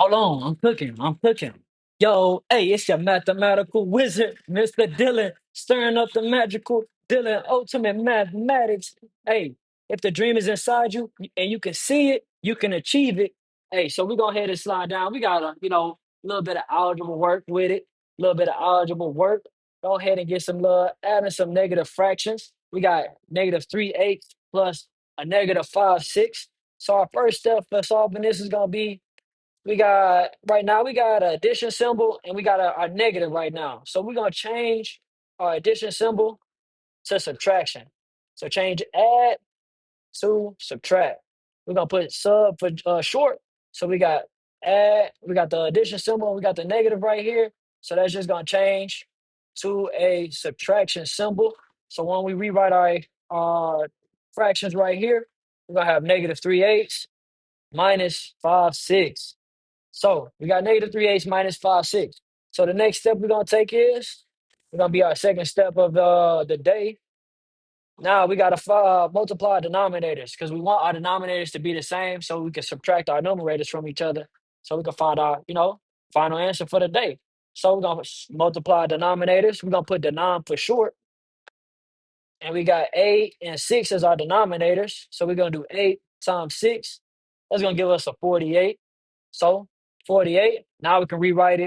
Hold on, I'm cooking. I'm cooking. Yo, hey, it's your mathematical wizard, Mr. Dylan, stirring up the magical Dylan ultimate mathematics. Hey, if the dream is inside you and you can see it, you can achieve it. Hey, so we go ahead and slide down. We got a little bit of algebra work with it, a little bit of algebra work. Go ahead and get some love, adding some negative fractions. We got negative 3/8 plus a negative 5/6. So our first step for solving this is gonna be we got right now we got an addition symbol and we got a negative right now. So we're gonna change our addition symbol to subtraction. So change add to subtract. We're gonna put sub for short. So we got add, we got the addition symbol, we got the negative right here. So that's just gonna change to a subtraction symbol. So when we rewrite our fractions right here, we're gonna have negative 3/8 minus 5/6. So we got negative 3/8 minus 5/6. So the next step we're gonna take is we're gonna be our second step of the day. Now we gotta multiply our denominators because we want our denominators to be the same, so we can subtract our numerators from each other, so we can find our final answer for the day. So we're gonna multiply denominators. We're gonna put denom for short, and we got 8 and 6 as our denominators. So we're gonna do 8 times 6. That's gonna give us a 48. So 48. Now we can rewrite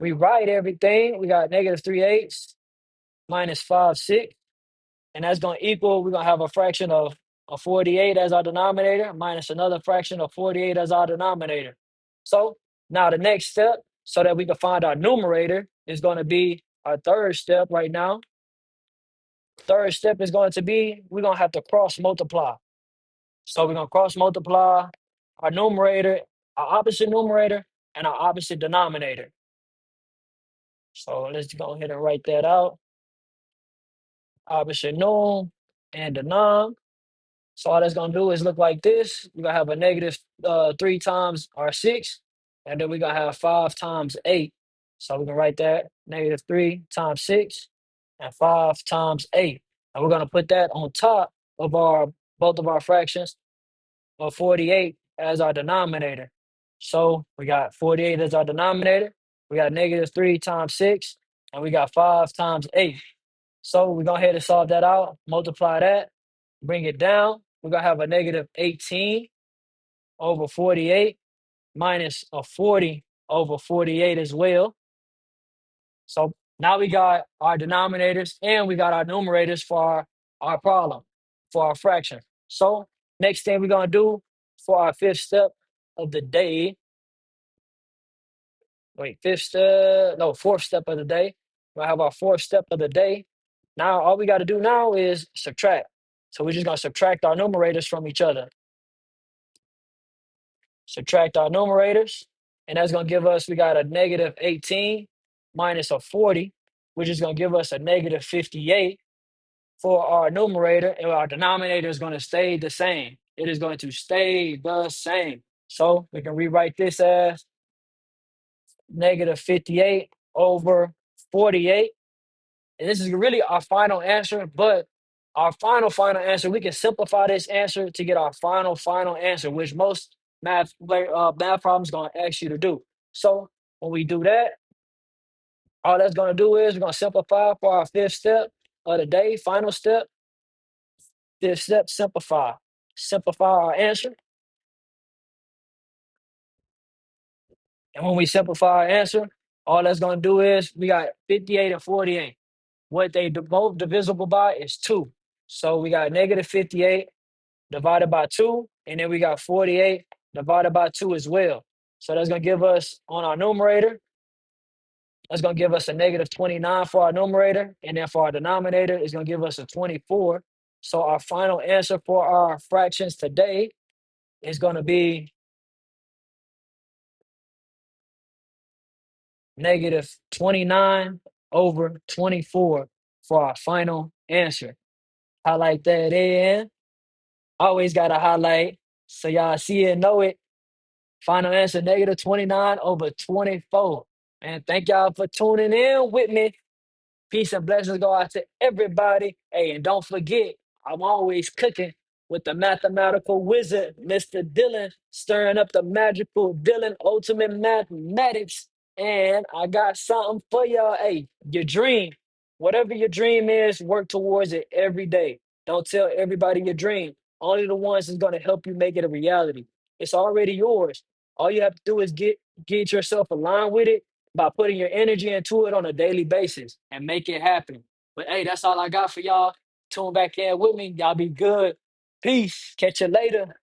everything. We got negative 3/8 minus 5/6, and that's going to equal, we're going to have a fraction of a 48 as our denominator minus another fraction of 48 as our denominator. So now the next step, so that we can find our numerator, is going to be our third step right now. Third step is going to be, we're going to have to cross multiply. So we're going to cross multiply our numerator, our opposite numerator, and our opposite denominator. So let's go ahead and write that out. Opposite num and the num. So all that's gonna do is look like this. We're gonna have a negative 3 times our 6, and then we're gonna have 5 times 8. So we can write that negative 3 times 6 and 5 times 8. And we're gonna put that on top of our both of our fractions of 48 as our denominator. So we got 48 as our denominator, we got negative 3 times 6, and we got 5 times 8. So we go ahead and solve that out, multiply that, bring it down. We're gonna have a negative 18 over 48 minus a 40 over 48 as well. So now we got our denominators and we got our numerators for our problem, for our fraction. So next thing we're gonna do for our fifth step of the day, fourth step of the day. We'll have our fourth step of the day. Now, all we got to do now is subtract. So we're just going to subtract our numerators from each other. Subtract our numerators. And that's going to give us, we got a negative 18 minus a 40, which is going to give us a negative 58 for our numerator. And our denominator is going to stay the same. It is going to stay the same. So we can rewrite this as negative 58 over 48. And this is really our final answer, but our final answer, we can simplify this answer to get our final answer, which most math problems going to ask you to do. So when we do that, all that's going to do is we're going to simplify for our fifth step of the day, final step. Fifth step, simplify. Simplify our answer. And when we simplify our answer, all that's going to do is we got 58 and 48. What they both divisible by is 2. So we got negative 58 divided by 2, and then we got 48 divided by 2 as well. So that's going to give us, on our numerator, that's going to give us a negative 29 for our numerator, and then for our denominator, it's going to give us a 24. So our final answer for our fractions today is going to be negative 29 over 24 for our final answer. Highlight that in. Always got to highlight so y'all see it, know it. Final answer, negative 29 over 24. And thank y'all for tuning in with me. Peace and blessings go out to everybody. Hey, and don't forget, I'm always cooking with the mathematical wizard, Mr. Dylan, stirring up the magical Dylan ultimate mathematics. And I got something for y'all. Hey, your dream, whatever your dream is, work towards it every day. Don't tell everybody your dream. Only the ones that's going to help you make it a reality. It's already yours. All you have to do is get yourself aligned with it by putting your energy into it on a daily basis and make it happen. But hey, that's all I got for y'all. Tune back in with me. Y'all be good. Peace. Catch you later.